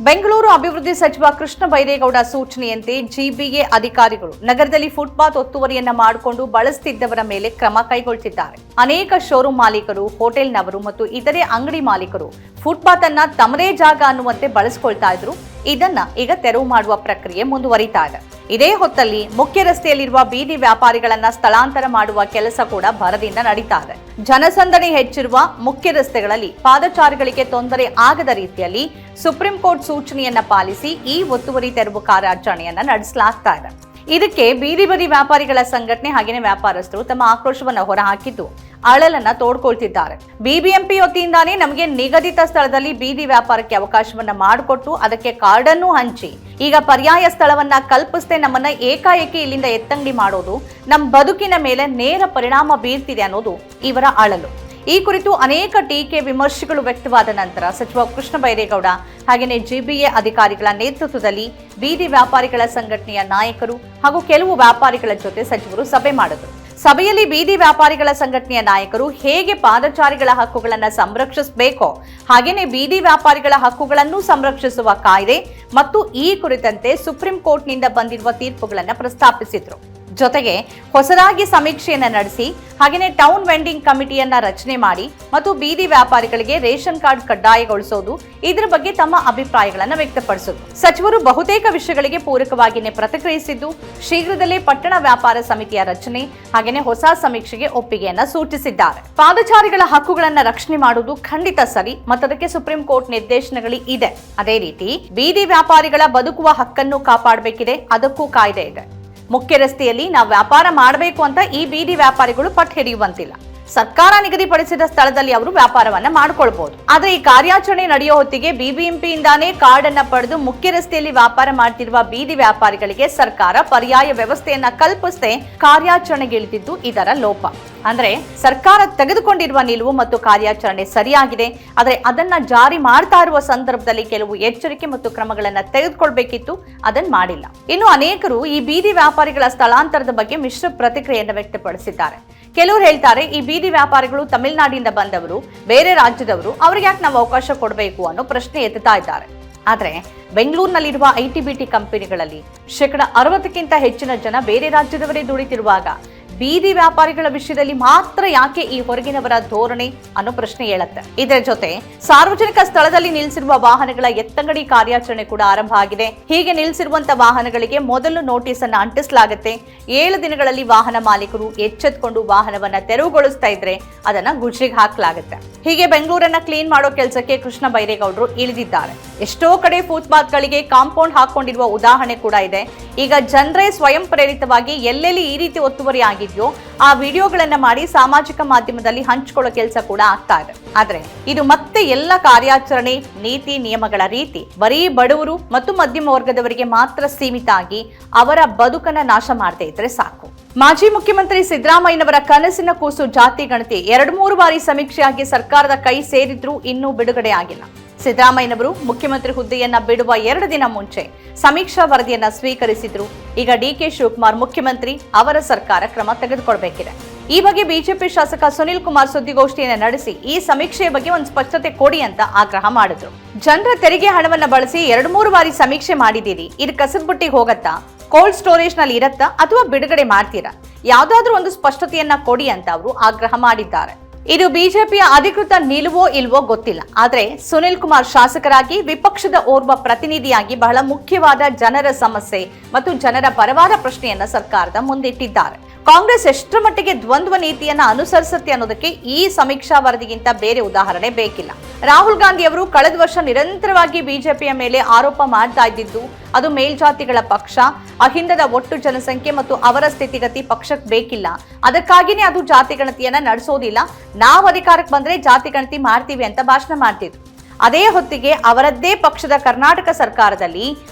ಬೆಂಗಳೂರು ಅಭಿವೃದ್ಧಿ ಸಚಿವ ಕೃಷ್ಣ ಬೈರೇಗೌಡ ಸೂಚನೆಯಂತೆ ಜಿಬಿಎ ಅಧಿಕಾರಿಗಳು ನಗರದಲ್ಲಿ ಫುಟ್ಪಾತ್ ಒತ್ತುವರಿಯನ್ನ ಮಾಡಿಕೊಂಡು ಬಳಸುತ್ತಿದ್ದವರ ಮೇಲೆ ಕ್ರಮ ಕೈಗೊಳ್ಳುತ್ತಿದ್ದಾರೆ. ಅನೇಕ ಶೋರೂಮ್ ಮಾಲೀಕರು, ಹೋಟೆಲ್ನವರು ಮತ್ತು ಇತರೆ ಅಂಗಡಿ ಮಾಲೀಕರು ಫುಟ್ಪಾತ್ ಅನ್ನ ತಮ್ಮದೇ ಜಾಗ ಅನ್ನುವಂತೆ ಬಳಸಿಕೊಳ್ತಾ ಇದ್ರು. ಇದನ್ನ ಈಗ ತೆರವು ಮಾಡುವ ಪ್ರಕ್ರಿಯೆ ಮುಂದುವರಿತಾ ಇದೆ. ಇದೇ ಹೊತ್ತಲ್ಲಿ ಮುಖ್ಯ ರಸ್ತೆಯಲ್ಲಿರುವ ಬೀದಿ ವ್ಯಾಪಾರಿಗಳನ್ನ ಸ್ಥಳಾಂತರ ಮಾಡುವ ಕೆಲಸ ಕೂಡ ಭರದಿಂದ ನಡೀತಾ ಇದೆ. ಜನಸಂದಣಿ ಹೆಚ್ಚಿರುವ ಮುಖ್ಯ ರಸ್ತೆಗಳಲ್ಲಿ ಪಾದಚಾರಿಗಳಿಗೆ ತೊಂದರೆ ಆಗದ ರೀತಿಯಲ್ಲಿ ಸುಪ್ರೀಂ ಕೋರ್ಟ್ ಸೂಚನೆಯನ್ನ ಪಾಲಿಸಿ ಈ ಒತ್ತುವರಿ ತೆರವು ಕಾರ್ಯಾಚರಣೆಯನ್ನ ನಡೆಸಲಾಗ್ತಾ ಇದೆ. ಇದಕ್ಕೆ ಬೀದಿ ಬದಿ ವ್ಯಾಪಾರಿಗಳ ಸಂಘಟನೆ ಹಾಗೆಯೇ ವ್ಯಾಪಾರಸ್ಥರು ತಮ್ಮ ಆಕ್ರೋಶವನ್ನ ಹೊರಹಾಕಿದ್ದು ಅಳಲನ್ನ ತೋಡ್ಕೊಳ್ತಿದ್ದಾರೆ. ಬಿಬಿಎಂಪಿ ವತಿಯಿಂದಾನೇ ನಮಗೆ ನಿಗದಿತ ಸ್ಥಳದಲ್ಲಿ ಬೀದಿ ವ್ಯಾಪಾರಕ್ಕೆ ಅವಕಾಶವನ್ನ ಮಾಡಿಕೊಟ್ಟು ಅದಕ್ಕೆ ಕಾರ್ಡ್ ಅನ್ನು ಹಂಚಿ ಈಗ ಪರ್ಯಾಯ ಸ್ಥಳವನ್ನ ಕಲ್ಪಿಸದೆ ನಮ್ಮನ್ನ ಏಕಾಏಕಿ ಇಲ್ಲಿಂದ ಎತ್ತಂಗಡಿ ಮಾಡೋದು ನಮ್ಮ ಬದುಕಿನ ಮೇಲೆ ನೇರ ಪರಿಣಾಮ ಬೀರ್ತಿದೆ ಅನ್ನೋದು ಇವರ ಅಳಲು. ಈ ಕುರಿತು ಅನೇಕ ಟೀಕೆ ವಿಮರ್ಶೆಗಳು ವ್ಯಕ್ತವಾದ ನಂತರ ಸಚಿವ ಕೃಷ್ಣ ಬೈರೇಗೌಡ ಹಾಗೆಯೇ ಜಿಬಿಎ ಅಧಿಕಾರಿಗಳ ನೇತೃತ್ವದಲ್ಲಿ ಬೀದಿ ವ್ಯಾಪಾರಿಗಳ ಸಂಘಟನೆಯ ನಾಯಕರು ಹಾಗೂ ಕೆಲವು ವ್ಯಾಪಾರಿಗಳ ಜೊತೆ ಸಚಿವರು ಸಭೆ ಮಾಡಿದರು. ಸಭೆಯಲ್ಲಿ ಬೀದಿ ವ್ಯಾಪಾರಿಗಳ ಸಂಘಟನೆಯ ನಾಯಕರು ಹೇಗೆ ಪಾದಚಾರಿಗಳ ಹಕ್ಕುಗಳನ್ನು ಸಂರಕ್ಷಿಸಬೇಕೋ ಹಾಗೆಯೇ ಬೀದಿ ವ್ಯಾಪಾರಿಗಳ ಹಕ್ಕುಗಳನ್ನು ಸಂರಕ್ಷಿಸುವ ಕಾಯ್ದೆ ಮತ್ತು ಈ ಕುರಿತಂತೆ ಸುಪ್ರೀಂ ಕೋರ್ಟ್ನಿಂದ ಬಂದಿರುವ ತೀರ್ಪುಗಳನ್ನು ಪ್ರಸ್ತಾಪಿಸಿದ್ರು. ಜೊತೆಗೆ ಹೊಸದಾಗಿ ಸಮೀಕ್ಷೆಯನ್ನ ನಡೆಸಿ ಹಾಗೆಯೇ ಟೌನ್ ವೆಂಡಿಂಗ್ ಕಮಿಟಿಯನ್ನ ರಚನೆ ಮಾಡಿ ಮತ್ತು ಬೀದಿ ವ್ಯಾಪಾರಿಗಳಿಗೆ ರೇಷನ್ ಕಾರ್ಡ್ ಕಡ್ಡಾಯಗೊಳಿಸೋದು ಇದರ ಬಗ್ಗೆ ತಮ್ಮ ಅಭಿಪ್ರಾಯಗಳನ್ನು ವ್ಯಕ್ತಪಡಿಸಿದ್ರು. ಸಚಿವರು ಬಹುತೇಕ ವಿಷಯಗಳಿಗೆ ಪೂರಕವಾಗಿಯೇ ಪ್ರತಿಕ್ರಿಯಿಸಿದ್ದು ಶೀಘ್ರದಲ್ಲೇ ಪಟ್ಟಣ ವ್ಯಾಪಾರ ಸಮಿತಿಯ ರಚನೆ ಹಾಗೆಯೇ ಹೊಸ ಸಮೀಕ್ಷೆಗೆ ಒಪ್ಪಿಗೆಯನ್ನ ಸೂಚಿಸಿದ್ದಾರೆ. ಪಾದಚಾರಿಗಳ ಹಕ್ಕುಗಳನ್ನ ರಕ್ಷಣೆ ಮಾಡುವುದು ಖಂಡಿತ ಸರಿ ಮತ್ತು ಅದಕ್ಕೆ ಸುಪ್ರೀಂ ಕೋರ್ಟ್ ನಿರ್ದೇಶನಗಳು ಇದೆ. ಅದೇ ರೀತಿ ಬೀದಿ ವ್ಯಾಪಾರಿಗಳ ಬದುಕುವ ಹಕ್ಕನ್ನು ಕಾಪಾಡಬೇಕಿದೆ, ಅದಕ್ಕೂ ಕಾಯ್ದೆ ಇದೆ. ಮುಖ್ಯ ರಸ್ತೆಯಲ್ಲಿ ನಾವು ವ್ಯಾಪಾರ ಮಾಡಬೇಕು ಅಂತ ಈ ಬೀದಿ ವ್ಯಾಪಾರಿಗಳು ಪಟ್ಟು ಹಿಡಿಯುವಂತಿಲ್ಲ. ಸರ್ಕಾರ ನಿಗದಿಪಡಿಸಿದ ಸ್ಥಳದಲ್ಲಿ ಅವರು ವ್ಯಾಪಾರವನ್ನ ಮಾಡ್ಕೊಳ್ಬಹುದು. ಆದ್ರೆ ಈ ಕಾರ್ಯಾಚರಣೆ ನಡೆಯೋ ಹೊತ್ತಿಗೆ ಬಿಬಿಎಂಪಿಯಿಂದಾನೇ ಕಾರ್ಡ್ ಅನ್ನ ಪಡೆದು ಮುಖ್ಯ ರಸ್ತೆಯಲ್ಲಿ ವ್ಯಾಪಾರ ಮಾಡ್ತಿರುವ ಬೀದಿ ವ್ಯಾಪಾರಿಗಳಿಗೆ ಸರ್ಕಾರ ಪರ್ಯಾಯ ವ್ಯವಸ್ಥೆಯನ್ನ ಕಲ್ಪಿಸದೆ ಕಾರ್ಯಾಚರಣೆಗಿಳಿದಿದ್ದು ಇದರ ಲೋಪ. ಅಂದ್ರೆ ಸರ್ಕಾರ ತೆಗೆದುಕೊಂಡಿರುವ ನಿಲುವು ಮತ್ತು ಕಾರ್ಯಾಚರಣೆ ಸರಿಯಾಗಿದೆ, ಆದರೆ ಅದನ್ನ ಜಾರಿ ಮಾಡ್ತಾ ಇರುವ ಸಂದರ್ಭದಲ್ಲಿ ಕೆಲವು ಎಚ್ಚರಿಕೆ ಮತ್ತು ಕ್ರಮಗಳನ್ನ ತೆಗೆದುಕೊಳ್ಬೇಕಿತ್ತು, ಅದನ್ನ ಮಾಡಿಲ್ಲ. ಇನ್ನು ಅನೇಕರು ಈ ಬೀದಿ ವ್ಯಾಪಾರಿಗಳ ಸ್ಥಳಾಂತರದ ಬಗ್ಗೆ ಮಿಶ್ರ ಪ್ರತಿಕ್ರಿಯೆಯನ್ನು ವ್ಯಕ್ತಪಡಿಸಿದ್ದಾರೆ. ಕೆಲವರು ಹೇಳ್ತಾರೆ, ಈ ಬೀದಿ ವ್ಯಾಪಾರಿಗಳು ತಮಿಳುನಾಡಿನಿಂದ ಬಂದವರು, ಬೇರೆ ರಾಜ್ಯದವರು, ಅವ್ರಿಗೆ ಯಾಕೆ ನಾವು ಅವಕಾಶ ಕೊಡಬೇಕು ಅನ್ನೋ ಪ್ರಶ್ನೆ ಎತ್ತುತ್ತಾ ಇದ್ದಾರೆ. ಆದ್ರೆ ಬೆಂಗಳೂರಿನಲ್ಲಿರುವ ಐಟಿ-ಬಿಟಿ ಕಂಪನಿಗಳಲ್ಲಿ 60% ಹೆಚ್ಚಿನ ಜನ ಬೇರೆ ರಾಜ್ಯದವರೇ ದುಡಿತಿರುವಾಗ ಬೀದಿ ವ್ಯಾಪಾರಿಗಳ ವಿಷಯದಲ್ಲಿ ಮಾತ್ರ ಯಾಕೆ ಈ ಹೊರಗಿನವರ ಧೋರಣೆ ಅನ್ನೋ ಪ್ರಶ್ನೆ ಹೇಳುತ್ತೆ. ಇದರ ಜೊತೆ ಸಾರ್ವಜನಿಕ ಸ್ಥಳದಲ್ಲಿ ನಿಲ್ಲಿಸಿರುವ ವಾಹನಗಳ ಎತ್ತಂಗಡಿ ಕಾರ್ಯಾಚರಣೆ ಕೂಡ ಆರಂಭ ಆಗಿದೆ. ಹೀಗೆ ನಿಲ್ಲಿಸಿರುವಂತಹ ವಾಹನಗಳಿಗೆ ಮೊದಲು ನೋಟಿಸ್ ಅನ್ನು ಅಂಟಿಸಲಾಗುತ್ತೆ. 7 ದಿನಗಳಲ್ಲಿ ವಾಹನ ಮಾಲೀಕರು ಎಚ್ಚೆತ್ತುಕೊಂಡು ವಾಹನವನ್ನ ತೆರವುಗೊಳಿಸ್ತಾ ಇದ್ರೆ ಅದನ್ನ ಗುಜ್ರಿಗೆ ಹಾಕಲಾಗುತ್ತೆ. ಹೀಗೆ ಬೆಂಗಳೂರನ್ನ ಕ್ಲೀನ್ ಮಾಡೋ ಕೆಲಸಕ್ಕೆ ಕೃಷ್ಣ ಬೈರೇಗೌಡರು ಇಳಿದಿದ್ದಾರೆ. ಎಷ್ಟೋ ಕಡೆ ಫುಟ್ಪಾತ್ ಗಳಿಗೆ ಕಾಂಪೌಂಡ್ ಹಾಕೊಂಡಿರುವ ಉದಾಹರಣೆ ಕೂಡ ಇದೆ. ಈಗ ಜನರೇ ಸ್ವಯಂ ಪ್ರೇರಿತವಾಗಿ ಎಲ್ಲೆಲ್ಲಿ ಈ ರೀತಿ ಒತ್ತುವರಿ ಆಗಿದೆಯೋ ಆ ವಿಡಿಯೋಗಳನ್ನ ಮಾಡಿ ಸಾಮಾಜಿಕ ಮಾಧ್ಯಮದಲ್ಲಿ ಹಂಚಿಕೊಳ್ಳೋ ಕೆಲಸ ಕೂಡ ಆಗ್ತಾ ಇದೆ. ಆದ್ರೆ ಇದು ಮತ್ತೆ ಎಲ್ಲ ಕಾರ್ಯಾಚರಣೆ ನೀತಿ ನಿಯಮಗಳ ರೀತಿ ಬರೀ ಬಡವರು ಮತ್ತು ಮಧ್ಯಮ ವರ್ಗದವರಿಗೆ ಮಾತ್ರ ಸೀಮಿತ ಆಗಿ ಅವರ ಬದುಕನ್ನ ನಾಶ ಮಾಡದೇ ಇದ್ರೆ ಸಾಕು. ಮಾಜಿ ಮುಖ್ಯಮಂತ್ರಿ ಸಿದ್ದರಾಮಯ್ಯನವರ ಕನಸಿನ ಕೂಸು ಜಾತಿ ಗಣತಿ 2-3 ಬಾರಿ ಸಮೀಕ್ಷೆಯಾಗಿ ಸರ್ಕಾರದ ಕೈ ಸೇರಿದ್ರೂ ಇನ್ನೂ ಬಿಡುಗಡೆ ಆಗಿಲ್ಲ. ಸಿದ್ದರಾಮಯ್ಯನವರು ಮುಖ್ಯಮಂತ್ರಿ ಹುದ್ದೆಯನ್ನ ಬಿಡುವ 2 ದಿನ ಮುಂಚೆ ಸಮೀಕ್ಷಾ ವರದಿಯನ್ನ ಸ್ವೀಕರಿಸಿದ್ರು. ಈಗ ಡಿಕೆ ಶಿವಕುಮಾರ್ ಮುಖ್ಯಮಂತ್ರಿ, ಅವರ ಸರ್ಕಾರ ಕ್ರಮ ತೆಗೆದುಕೊಳ್ಬೇಕಿದೆ. ಈ ಬಗ್ಗೆ ಬಿಜೆಪಿ ಶಾಸಕ ಸುನಿಲ್ ಕುಮಾರ್ ಸುದ್ದಿಗೋಷ್ಠಿಯನ್ನ ನಡೆಸಿ ಈ ಸಮೀಕ್ಷೆಯ ಬಗ್ಗೆ ಒಂದು ಸ್ಪಷ್ಟತೆ ಕೊಡಿ ಅಂತ ಆಗ್ರಹ ಮಾಡಿದ್ರು. ಜನರ ತೆರಿಗೆ ಹಣವನ್ನ ಬಳಸಿ 2-3 ಬಾರಿ ಸಮೀಕ್ಷೆ ಮಾಡಿದ್ದೀರಿ, ಇದು ಕಸದ ಬುಟ್ಟಿಗೆ ಹೋಗತ್ತಾ, ಕೋಲ್ಡ್ ಸ್ಟೋರೇಜ್ ನಲ್ಲಿ ಇರತ್ತಾ ಅಥವಾ ಬಿಡುಗಡೆ ಮಾಡ್ತೀರಾ? ಯಾವ್ದಾದ್ರೂ ಒಂದು ಸ್ಪಷ್ಟತೆಯನ್ನ ಕೊಡಿ ಅಂತ ಅವರು ಆಗ್ರಹ ಮಾಡಿದ್ದಾರೆ. ಇದು ಬಿಜೆಪಿಯ ಅಧಿಕೃತ ನಿಲುವೋ ಇಲ್ವೋ ಗೊತ್ತಿಲ್ಲ. ಆದ್ರೆ ಸುನಿಲ್ ಕುಮಾರ್ ಶಾಸಕರಾಗಿ ವಿಪಕ್ಷದ ಓರ್ವ ಪ್ರತಿನಿಧಿಯಾಗಿ ಬಹಳ ಮುಖ್ಯವಾದ ಜನರ ಸಮಸ್ಯೆ ಮತ್ತು ಜನರ ಪರವಾದ ಪ್ರಶ್ನೆಯನ್ನ ಸರ್ಕಾರದ ಮುಂದಿಟ್ಟಿದ್ದಾರೆ. ಕಾಂಗ್ರೆಸ್ ಎಷ್ಟರ ಮಟ್ಟಿಗೆ ದ್ವಂದ್ವ ನೀತಿಯನ್ನ ಅನುಸರಿಸುತ್ತೆ ಅನ್ನೋದಕ್ಕೆ ಈ ಸಮೀಕ್ಷಾ ವರದಿಗಿಂತ ಬೇರೆ ಉದಾಹರಣೆ ಬೇಕಿಲ್ಲ. ರಾಹುಲ್ ಗಾಂಧಿ ಅವರು ಕಳೆದ ವರ್ಷ ನಿರಂತರವಾಗಿ ಬಿಜೆಪಿಯ ಮೇಲೆ ಆರೋಪ ಮಾಡ್ತಾ ಇದ್ದಿದ್ದು ಅದು ಮೇಲ್ಜಾತಿಗಳ ಪಕ್ಷ, ಅಹಿಂದದ ಒಟ್ಟು ಜನಸಂಖ್ಯೆ ಮತ್ತು ಅವರ ಸ್ಥಿತಿಗತಿ ಪಕ್ಷಕ್ಕೆ ಬೇಕಿಲ್ಲ, ಅದಕ್ಕಾಗಿನೇ ಅದು ಜಾತಿ ಗಣತಿಯನ್ನ ನಡೆಸೋದಿಲ್ಲ, ನಾವು ಅಧಿಕಾರಕ್ಕೆ ಬಂದ್ರೆ ಜಾತಿ ಗಣತಿ ಮಾಡ್ತೀವಿ ಅಂತ ಭಾಷಣ ಮಾಡ್ತಿದ್ರು. ಅದೇ ಹೊತ್ತಿಗೆ ಅವರದ್ದೇ ಪಕ್ಷದ ಕರ್ನಾಟಕ ಸರ್ಕಾರದಲ್ಲಿ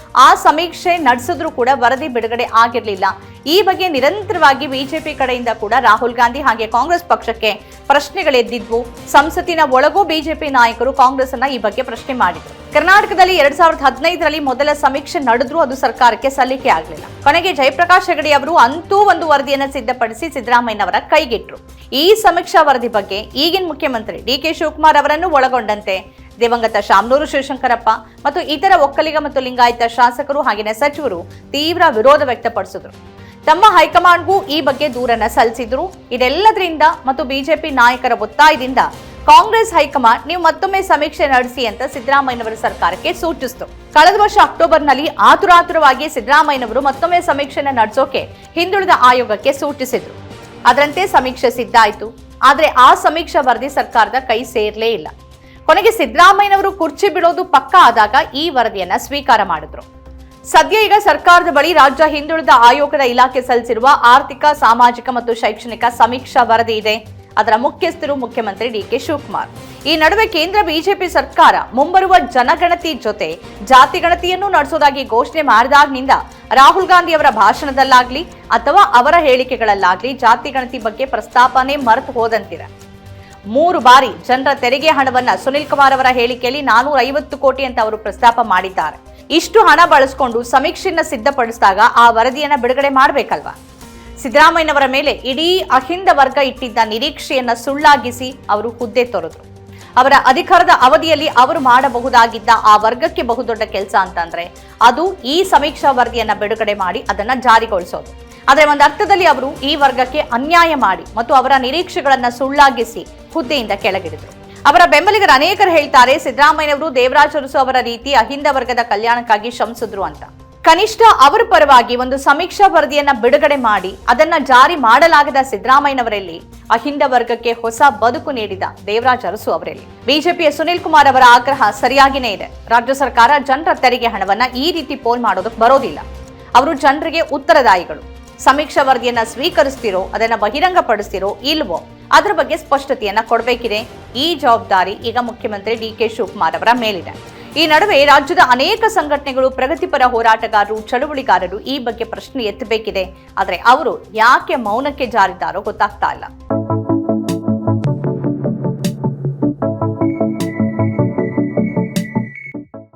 ಆ ಸಮೀಕ್ಷೆ ನಡೆಸಿದ್ರೂ ಕೂಡ ವರದಿ ಬಿಡುಗಡೆ ಆಗಿರಲಿಲ್ಲ. ಈ ಬಗ್ಗೆ ನಿರಂತರವಾಗಿ ಬಿಜೆಪಿ ಕಡೆಯಿಂದ ಕೂಡ ರಾಹುಲ್ ಗಾಂಧಿ ಹಾಗೆ ಕಾಂಗ್ರೆಸ್ ಪಕ್ಷಕ್ಕೆ ಪ್ರಶ್ನೆಗಳೆದ್ದಿದ್ವು. ಸಂಸತ್ತಿನ ಒಳಗೂ ಬಿಜೆಪಿ ನಾಯಕರು ಕಾಂಗ್ರೆಸ್ ಅನ್ನ ಈ ಬಗ್ಗೆ ಪ್ರಶ್ನೆ ಮಾಡಿದ್ರು. ಕರ್ನಾಟಕದಲ್ಲಿ 2015ರಲ್ಲಿ ಮೊದಲ ಸಮೀಕ್ಷೆ ನಡೆದ್ರೂ ಅದು ಸರ್ಕಾರಕ್ಕೆ ಸಲ್ಲಿಕೆ ಆಗಲಿಲ್ಲ. ಕೊನೆಗೆ ಜಯಪ್ರಕಾಶ್ ಹೆಗಡೆ ಅವರು ಅಂತೂ ಒಂದು ವರದಿಯನ್ನು ಸಿದ್ಧಪಡಿಸಿ ಸಿದ್ದರಾಮಯ್ಯನವರ ಕೈಗಿಟ್ರು. ಈ ಸಮೀಕ್ಷಾ ವರದಿ ಬಗ್ಗೆ ಈಗಿನ ಮುಖ್ಯಮಂತ್ರಿ ಡಿಕೆ ಶಿವಕುಮಾರ್ ಅವರನ್ನು ಒಳಗೊಂಡಂತೆ ದಿವಂಗತ ಶಾಮನೂರು ಶಿವಶಂಕರಪ್ಪ ಮತ್ತು ಇತರ ಒಕ್ಕಲಿಗ ಮತ್ತು ಲಿಂಗಾಯತ ಶಾಸಕರು ಹಾಗೆಯೇ ಸಚಿವರು ತೀವ್ರ ವಿರೋಧ ವ್ಯಕ್ತಪಡಿಸಿದರು. ತಮ್ಮ ಹೈಕಮಾಂಡ್ಗೂ ಈ ಬಗ್ಗೆ ದೂರನ್ನ ಸಲ್ಲಿಸಿದ್ರು. ಇದೆಲ್ಲದರಿಂದ ಮತ್ತು ಬಿಜೆಪಿ ನಾಯಕರ ಒತ್ತಾಯದಿಂದ ಕಾಂಗ್ರೆಸ್ ಹೈಕಮಾಂಡ್ ನೀವು ಮತ್ತೊಮ್ಮೆ ಸಮೀಕ್ಷೆ ನಡೆಸಿ ಅಂತ ಸಿದ್ದರಾಮಯ್ಯನವರ ಸರ್ಕಾರಕ್ಕೆ ಸೂಚಿಸಿತು. ಕಳೆದ ವರ್ಷ ಅಕ್ಟೋಬರ್ನಲ್ಲಿ ಆತುರಾತುರವಾಗಿ ಸಿದ್ದರಾಮಯ್ಯನವರು ಮತ್ತೊಮ್ಮೆ ಸಮೀಕ್ಷೆನ ನಡೆಸೋಕೆ ಹಿಂದುಳಿದ ಆಯೋಗಕ್ಕೆ ಸೂಚಿಸಿದ್ರು. ಅದರಂತೆ ಸಮೀಕ್ಷೆ ಸಿದ್ಧ ಆಯಿತು. ಆದ್ರೆ ಆ ಸಮೀಕ್ಷಾ ವರದಿ ಸರ್ಕಾರದ ಕೈ ಸೇರ್ಲೇ ಇಲ್ಲ. ಕೊನೆಗೆ ಸಿದ್ದರಾಮಯ್ಯನವರು ಕುರ್ಚಿ ಬಿಡೋದು ಪಕ್ಕಾ ಆದಾಗ ಈ ವರದಿಯನ್ನ ಸ್ವೀಕಾರ ಮಾಡಿದ್ರು. ಸದ್ಯ ಈಗ ಸರ್ಕಾರದ ಬಳಿ ರಾಜ್ಯ ಹಿಂದುಳಿದ ಆಯೋಗದ ಇಲಾಖೆ ಸಲ್ಲಿಸಿರುವ ಆರ್ಥಿಕ, ಸಾಮಾಜಿಕ ಮತ್ತು ಶೈಕ್ಷಣಿಕ ಸಮೀಕ್ಷಾ ವರದಿ ಇದೆ. ಅದರ ಮುಖ್ಯಸ್ಥರು ಮುಖ್ಯಮಂತ್ರಿ ಡಿಕೆ ಶಿವಕುಮಾರ್. ಈ ನಡುವೆ ಕೇಂದ್ರ ಬಿಜೆಪಿ ಸರ್ಕಾರ ಮುಂಬರುವ ಜನಗಣತಿ ಜೊತೆ ಜಾತಿ ಗಣತಿಯನ್ನು ನಡೆಸೋದಾಗಿ ಘೋಷಣೆ ಮಾಡಿದಾಗಿನಿಂದ ರಾಹುಲ್ ಗಾಂಧಿ ಅವರ ಭಾಷಣದಲ್ಲಾಗ್ಲಿ ಅಥವಾ ಅವರ ಹೇಳಿಕೆಗಳಲ್ಲಾಗ್ಲಿ ಜಾತಿ ಗಣತಿ ಬಗ್ಗೆ ಪ್ರಸ್ತಾಪನೆ ಮರೆತು ಹೋದಂತಿದೆ. 3 ಬಾರಿ ಜನರ ತೆರಿಗೆ ಹಣವನ್ನ ಸುನಿಲ್ ಕುಮಾರ್ ಅವರ ಹೇಳಿಕೆಯಲ್ಲಿ 450 ಕೋಟಿ ಅಂತ ಅವರು ಪ್ರಸ್ತಾಪ ಮಾಡಿದ್ದಾರೆ. ಇಷ್ಟು ಹಣ ಬಳಸಿಕೊಂಡು ಸಮೀಕ್ಷೆಯನ್ನ ಸಿದ್ಧಪಡಿಸಿದಾಗ ಆ ವರದಿಯನ್ನ ಬಿಡುಗಡೆ ಮಾಡಬೇಕಲ್ವಾ? ಸಿದ್ದರಾಮಯ್ಯನವರ ಮೇಲೆ ಇಡೀ ಅಹಿಂದ ವರ್ಗ ಇಟ್ಟಿದ್ದ ನಿರೀಕ್ಷೆಯನ್ನ ಸುಳ್ಳಾಗಿಸಿ ಅವರು ಹುದ್ದೆ ತೊರೆದ್ರು. ಅವರ ಅಧಿಕಾರದ ಅವಧಿಯಲ್ಲಿ ಅವರು ಮಾಡಬಹುದಾಗಿದ್ದ ಆ ವರ್ಗಕ್ಕೆ ಬಹುದೊಡ್ಡ ಕೆಲಸ ಅಂತಂದ್ರೆ ಅದು ಈ ಸಮೀಕ್ಷಾ ವರದಿಯನ್ನ ಬಿಡುಗಡೆ ಮಾಡಿ ಅದನ್ನ ಜಾರಿಗೊಳಿಸೋದು. ಆದ್ರೆ ಒಂದು ಅರ್ಥದಲ್ಲಿ ಅವರು ಈ ವರ್ಗಕ್ಕೆ ಅನ್ಯಾಯ ಮಾಡಿ ಮತ್ತು ಅವರ ನಿರೀಕ್ಷೆಗಳನ್ನ ಸುಳ್ಳಾಗಿಸಿ ಹುದ್ದೆಯಿಂದ ಕೆಳಗಿಳಿದ್ರು. ಅವರ ಬೆಂಬಲಿಗರ ಅನೇಕರು ಹೇಳ್ತಾರೆ ಸಿದ್ದರಾಮಯ್ಯನವರು ದೇವರಾಜ ಅರಸು ಅವರ ರೀತಿ ಅಹಿಂದ ವರ್ಗದ ಕಲ್ಯಾಣಕ್ಕಾಗಿ ಶ್ರಮಿಸಿದ್ರು ಅಂತ. ಕನಿಷ್ಠ ಅವರ ಪರವಾಗಿ ಒಂದು ಸಮೀಕ್ಷಾ ವರದಿಯನ್ನ ಬಿಡುಗಡೆ ಮಾಡಿ ಅದನ್ನ ಜಾರಿ ಮಾಡಲಾಗದ ಸಿದ್ದರಾಮಯ್ಯನವರಲ್ಲಿ ಅಹಿಂದ ವರ್ಗಕ್ಕೆ ಹೊಸ ಬದುಕು ನೀಡಿದ ದೇವರಾಜ ಅರಸು ಅವರಲ್ಲಿ ಬಿಜೆಪಿಯ ಸುನಿಲ್ ಕುಮಾರ್ ಅವರ ಆಗ್ರಹ ಸರಿಯಾಗಿನೇ ಇದೆ. ರಾಜ್ಯ ಸರ್ಕಾರ ಜನರ ತೆರಿಗೆ ಹಣವನ್ನ ಈ ರೀತಿ ಪೋಲ್ ಮಾಡೋದಕ್ಕೆ ಬರೋದಿಲ್ಲ. ಅವರು ಜನರಿಗೆ ಉತ್ತರದಾಯಿಗಳು. ಸಮೀಕ್ಷಾ ವರದಿಯನ್ನ ಸ್ವೀಕರಿಸ್ತಿರೋ ಅದನ್ನ ಬಹಿರಂಗಪಡಿಸ್ತಿರೋ ಇಲ್ವೋ ಅದರ ಬಗ್ಗೆ ಸ್ಪಷ್ಟತೆಯನ್ನ ಕೊಡಬೇಕಿದೆ. ಈ ಜವಾಬ್ದಾರಿ ಈಗ ಮುಖ್ಯಮಂತ್ರಿ ಡಿಕೆ ಶಿವಕುಮಾರ್ ಅವರ ಮೇಲಿದೆ. ಈ ನಡುವೆ ರಾಜ್ಯದ ಅನೇಕ ಸಂಘಟನೆಗಳು, ಪ್ರಗತಿಪರ ಹೋರಾಟಗಾರರು, ಚಳುವಳಿಗಾರರು ಈ ಬಗ್ಗೆ ಪ್ರಶ್ನೆ ಎತ್ತಬೇಕಿದೆ. ಆದ್ರೆ ಅವರು ಯಾಕೆ ಮೌನಕ್ಕೆ ಜಾರಿದ್ದಾರೋ ಗೊತ್ತಾಗ್ತಾ ಇಲ್ಲ.